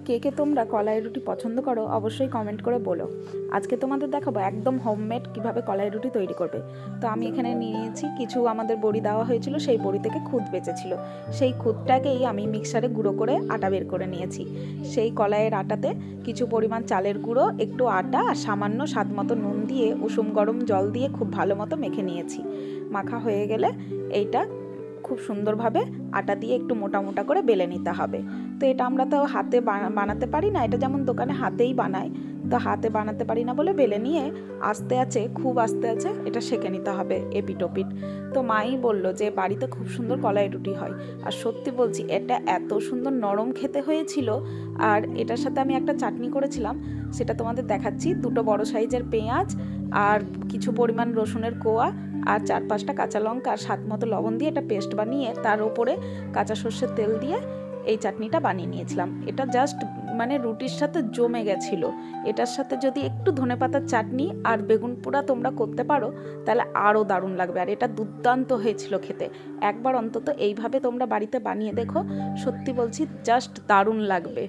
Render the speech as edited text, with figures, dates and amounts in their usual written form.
কে কে তোমরা কলাই রুটি পছন্দ করো অবশ্যই কমেন্ট করে বলো। আজকে তোমাদের দেখাবো একদম হোমমেড কিভাবে কলাই রুটি তৈরি করবে। তো আমি এখানে নিয়েছি কিছু আমাদের বড়ি দেওয়া হয়েছিল, সেই বড়ি থেকে খুদ বেঁচেছিল, সেই খুদটাকেই আমি মিক্সারে গুঁড়ো করে আটা বের করে নিয়েছি। সেই কলাইয়ের আটাতে কিছু পরিমাণ চালের গুঁড়ো, একটু আটা আর সামান্য স্বাদ মতো নুন দিয়ে উষুম গরম জল দিয়ে খুব ভালো মতো মেখে নিয়েছি। মাখা হয়ে গেলে এইটা খুব সুন্দরভাবে আটা দিয়ে একটু মোটা মোটা করে বেলে নিতে হবে। তো এটা আমরা তো হাতে বানাতে পারি না, এটা যেমন দোকানে হাতেই বানায়, তো হাতে বানাতে পারি না বলে বেলে নিয়ে খুব আস্তে আছে এটা সেঁকে নিতে হবে এপিট ওপিট। তো মাই বললো যে বাড়িতে খুব সুন্দর কলাই রুটি হয়, আর সত্যি বলছি এটা এত সুন্দর নরম খেতে হয়েছিল। আর এটার সাথে আমি একটা চাটনি করেছিলাম, সেটা তোমাদের দেখাচ্ছি। দুটো বড় সাইজের পেঁয়াজ আর কিছু পরিমাণ রসুনের কোয়া আর 4-5টা কাঁচা লঙ্কা আর স্বাদ মতো লবণ দিয়ে এটা পেস্ট বানিয়ে তার উপরে কাঁচা সর্ষের তেল দিয়ে এই চাটনিটা বানিয়ে নিয়েছিলাম। এটা জাস্ট মানে রুটির সাথে জমে গেছিলো। এটার সাথে যদি একটু ধনেপাতার চাটনি আর বেগুন পোড়া তোমরা করতে পারো তাহলে আরও দারুণ লাগবে, আর এটা দুর্দান্ত হয়েছিল খেতে। একবার অন্তত এইভাবে তোমরা বাড়িতে বানিয়ে দেখো, সত্যি বলছি জাস্ট দারুণ লাগবে।